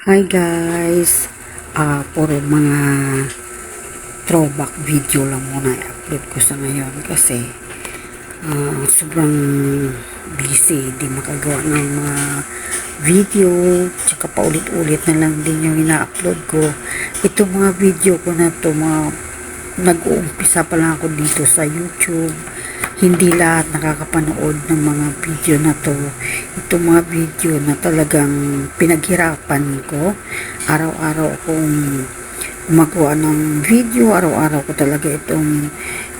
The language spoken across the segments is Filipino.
Hi guys, puro mga throwback video lang muna i-upload ko sa ngayon kasi sobrang busy, di makagawa ng mga video, tsaka paulit-ulit na lang din yung ina-upload ko. Itong mga video ko na to, mga nag-uumpisa pa lang ako dito sa YouTube. Hindi lahat nakakapanood ng mga video na to. Itong mga video na talagang pinaghirapan ko. Araw-araw akong gumagawa ng video, araw-araw ko talaga itong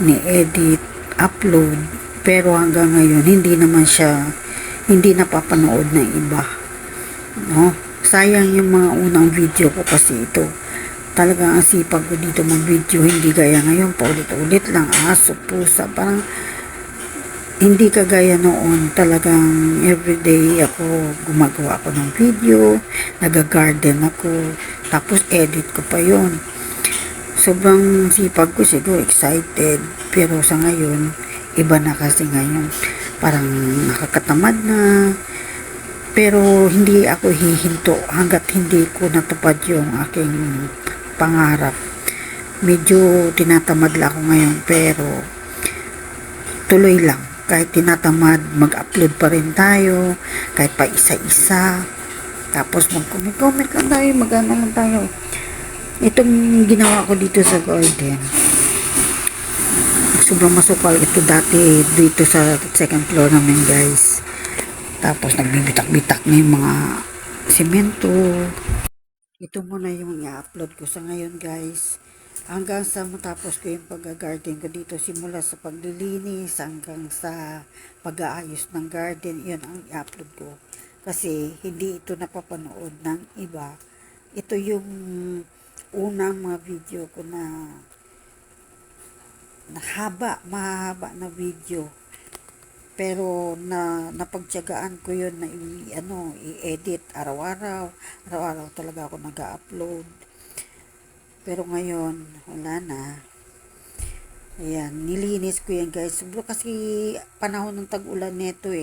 ni-edit, upload. Pero hanggang ngayon, hindi napapanood ng iba. No? Sayang yung mga unang video ko kasi ito. Talagang ang sipag ko dito mag-video, hindi gaya ngayon, paulit-ulit lang, aso, pusa, parang hindi kagaya noon. Talagang everyday ako gumagawa ako ng video, nag-garden ako, tapos edit ko pa yon. Sobrang sipag ko, siguro excited, pero sa ngayon iba na kasi ngayon, parang nakakatamad na. Pero hindi ako hihinto hanggat hindi ko natupad yung aking pangarap. Medyo tinatamad lang ako ngayon, pero tuloy lang. Kahit tinatamad, mag-upload pa rin tayo, kahit pa isa-isa. Tapos mag-comment lang tayo, mag-ano lang tayo. Itong ginawa ko dito sa garden, sobrang masukal ito dati dito sa second floor namin guys. Tapos nagbibitak-bitak na yung mga semento. Ito muna yung i-upload ko sa ngayon guys. Hanggang sa matapos ko yung pag-garden ko dito, simula sa paglilinis hanggang sa pag-aayos ng garden, yun ang i-upload ko. Kasi hindi ito napapanood ng iba. Ito yung unang mga video ko na mahaba na video. Pero napagtiyagaan ko yun na i-edit araw-araw talaga ako nag-upload. Pero ngayon wala na. Ayan, nilinis ko yan guys. Siguro kasi panahon ng tag-ulan neto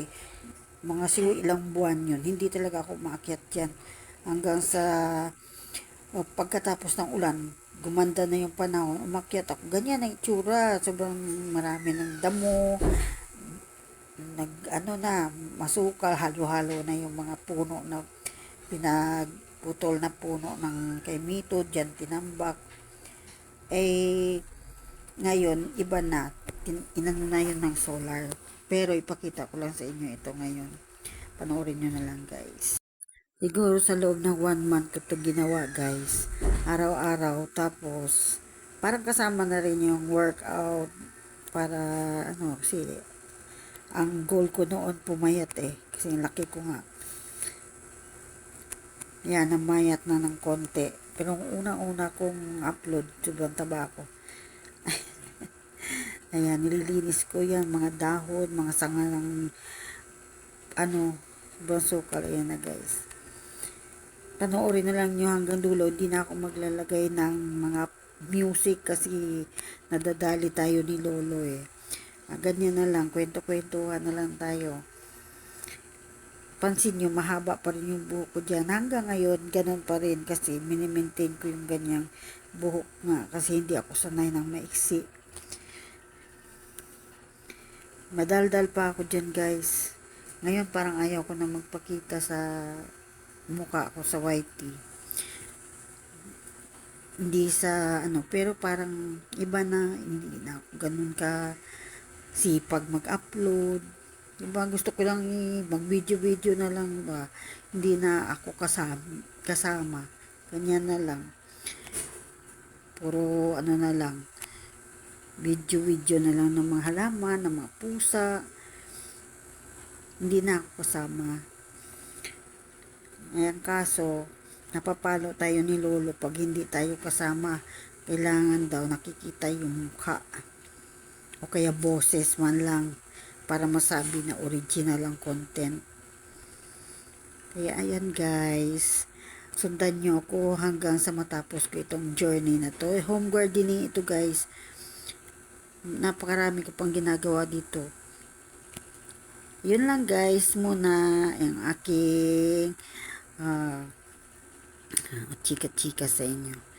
mga siguro ilang buwan yun, hindi talaga ako maakyat yan hanggang sa pagkatapos ng ulan gumanda na yung panahon, umakyat ako. Ganyan ang itsura, sobrang marami ng damo, masukal, halo-halo na yung mga puno na pinagputol na puno ng kay Mito, dyan tinambak. Ngayon, iba na, inano na yun ng solar. Pero ipakita ko lang sa inyo ito ngayon. Panoorin nyo na lang guys. Siguro sa loob ng 1 month ko ito ginawa guys. Araw-araw, tapos parang kasama na rin yung workout para kasi ang goal ko noon pumayat kasi laki ko nga. Yan, namayat na ng konti. Pero unang-una kong upload, sobrang taba ko. Ayan, nililinis ko yan, mga dahon, mga sanga ng sobrang sukal. Ayan na guys. Panoorin na lang nyo hanggang dulo. Hindi na ako maglalagay ng mga music kasi nadadali tayo ni Lolo ganyan na lang, kwento-kwentuhan na lang tayo. Pansin nyo, mahaba pa rin yung buhok ko dyan. Hanggang ngayon, ganun pa rin kasi minimaintain ko yung ganyang buhok nga kasi hindi ako sanay ng maiksi. Madaldal pa ako dyan guys. Ngayon parang ayaw ko na magpakita sa mukha ko sa YT. Hindi sa pero parang iba na, hindi na ako ganun ka sipag mag-upload. Diba, gusto ko lang mag-video na lang ba. Hindi na ako kasama. Ganyan na lang. Puro na lang. Video na lang ng mga halaman, ng mga pusa. Hindi na ako kasama. Ayan, kaso napapalo tayo ni Lolo pag hindi tayo kasama. Kailangan daw nakikita yung mukha o kaya boses man lang para masabi na original ang content. Kaya ayan guys, sundan nyo ako hanggang sa matapos ko itong journey na to. Home gardening ito guys. Napakarami ko pang ginagawa dito. Yun lang guys muna yung aking At chika-chika sa inyo.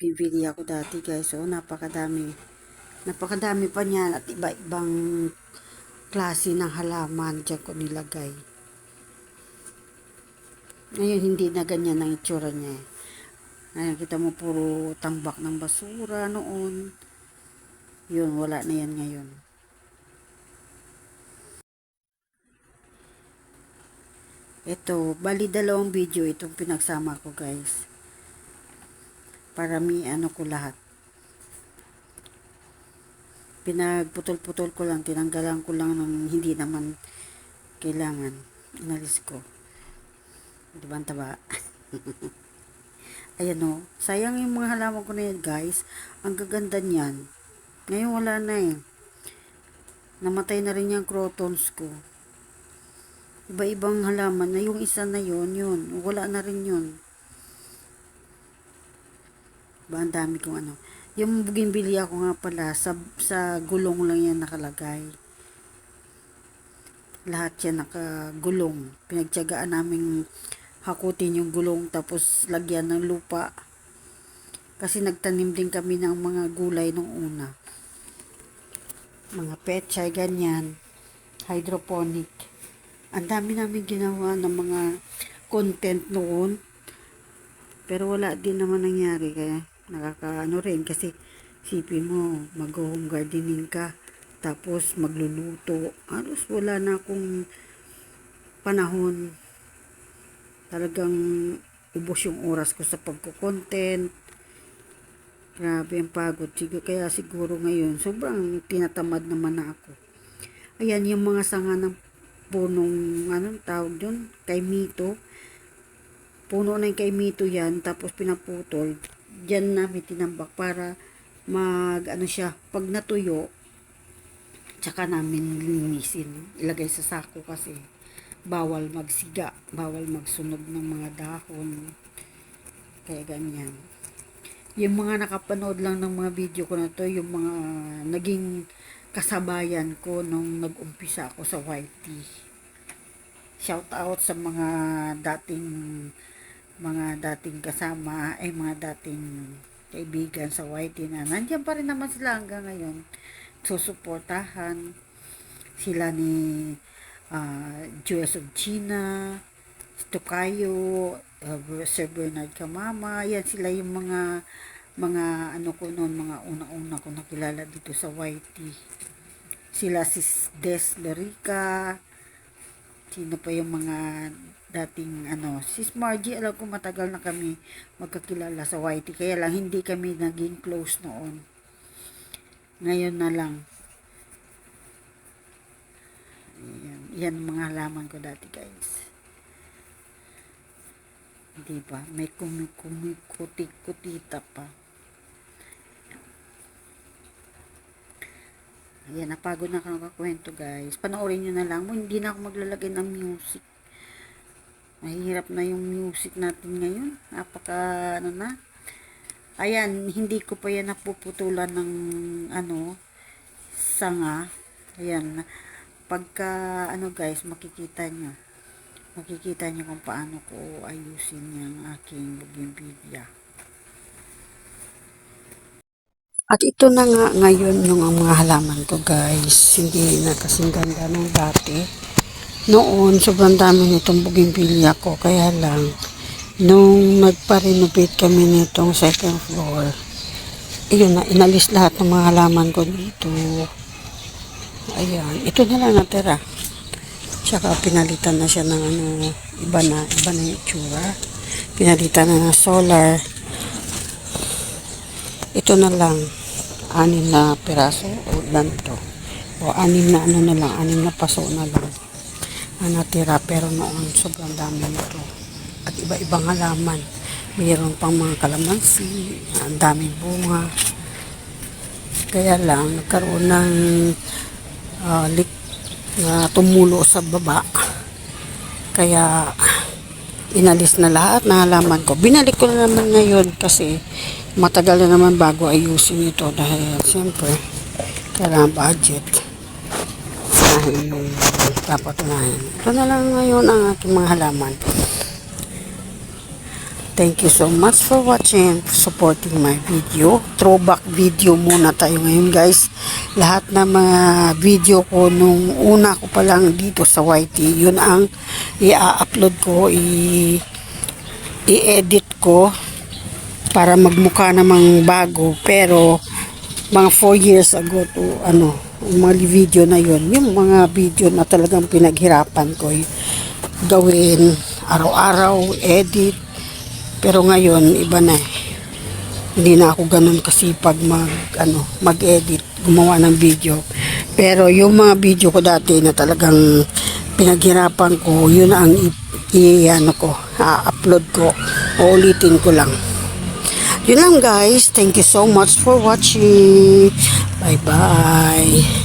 Bibili ako dati guys. So, napakadami. Napakadami pa niyan at iba-ibang klase ng halaman dyan ko nilagay. Ngayon, hindi na ganyan ang itsura niya. Ngayon, kita mo puro tambak ng basura noon. Yun, wala na yan ngayon. Ito, bali dalawang video itong pinagsama ko guys. Para ano ko lahat. Pinagputol-putol ko lang, tinanggalan ko lang ng hindi naman kailangan. Inalis ko. Diba ang taba? Ayan o. Sayang yung mga halaman ko na yan guys. Ang gaganda niyan. Ngayon wala na eh. Namatay na rin yung crotons ko. Iba-ibang halaman na yung isa na yun. Wala na rin yun. Ba, ang dami kong ano. Yung bougainvillea ko nga pala, sa gulong lang yan nakalagay. Lahat yan nakagulong. Pinagtiyagaan naming hakutin yung gulong tapos lagyan ng lupa. Kasi nagtanim din kami ng mga gulay nung una. Mga pechay, ganyan. Hydroponic. Ang dami namin ginawa ng mga content noon. Pero wala din naman nangyari. Kaya nakakaano rin kasi sipin mo, mag-home gardening ka. Tapos magluluto. Halos wala na akong panahon. Talagang ubos yung oras ko sa pagko-content. Grabe ang pagod. Kaya siguro ngayon, sobrang tinatamad naman na ako. Ayan, yung mga sanga ng punong, anong tawag yun? Kaimito. Puno na yung kaimito yan, tapos pinaputol. Diyan namin tinambak para ano siya, pag natuyo, tsaka namin linisin. Ilagay sa sako kasi bawal magsiga, bawal magsunog ng mga dahon. Kaya ganyan. Yung mga nakapanood lang ng mga video ko na to, yung mga naging kasabayan ko nung nag-umpisa ako sa YT. Shout out sa mga dating kasama, mga dating kaibigan sa YT na nandiyan pa rin naman sila hanggang ngayon. Susuportahan sila ni Jewels of Gina, Tokayo, Sir Bernard Kamama. Yan sila yung mga ano ko noon, mga una-una ko nakilala dito sa YT. Sila si Des Lorica, sino pa yung mga dating si Margie, alam ko matagal na kami magkakilala sa YT, kaya lang hindi kami naging close noon. Ngayon na lang. Yan mga halaman ko dati guys. Diba? May kumikuti-kutita pa. Ayan, napagod na ako nakakwento guys. Panoorin nyo na lang. Hindi na ako maglalagay ng music. Mahirap na yung music natin ngayon. Napaka na. Ayan, hindi ko pa yan napuputulan ng sanga. Ayan. Pagka guys, makikita nyo kung paano ko ayusin yung aking bougainvillea. At ito na nga ngayon yung mga halaman ko guys. Hindi na kasing ganda nung dati. Noon, sobrang dami nitong bougainvillea ko. Kaya lang, nung nagpa-renovate kami nitong second floor, yun na, inalis lahat ng mga halaman ko dito. Ayan, ito na lang natira. Tsaka pinalitan na siya ng iba na yung itsura. Pinalitan na ng solar. Ito na lang, 6 na piraso o ilan to. O 6 na na lang, 6 na paso na lang ang natira. Pero noon, sobrang dami nito. At iba-ibang halaman. Mayroon pang mga kalamansi, ang daming bunga. Kaya lang, nagkaroon ng leak na tumulo sa baba. Kaya inalis na lahat ng halaman ko. Binalik ko na naman ngayon kasi matagal na naman bago ayusin ito dahil siyempre kailangan budget. Dahil dapat unahin. Ito na lang ngayon ang aking mga halaman. Thank you so much for watching, supporting my video. Throwback video muna tayo ngayon guys. Lahat ng mga video ko nung una ko pa lang dito sa YT, yun ang i-upload ko, i-edit ko para magmukha namang bago. Pero mga 4 years ago to mga video na yun, yung mga video na talagang pinaghirapan ko gawin araw-araw, edit. Pero ngayon, iba na eh. Hindi na ako ganun kasipag mag-edit, gumawa ng video. Pero yung mga video ko dati na talagang pinaghirapan ko, yun ang upload ko. Uulitin ko lang. Yun lang guys. Thank you so much for watching. Bye-bye.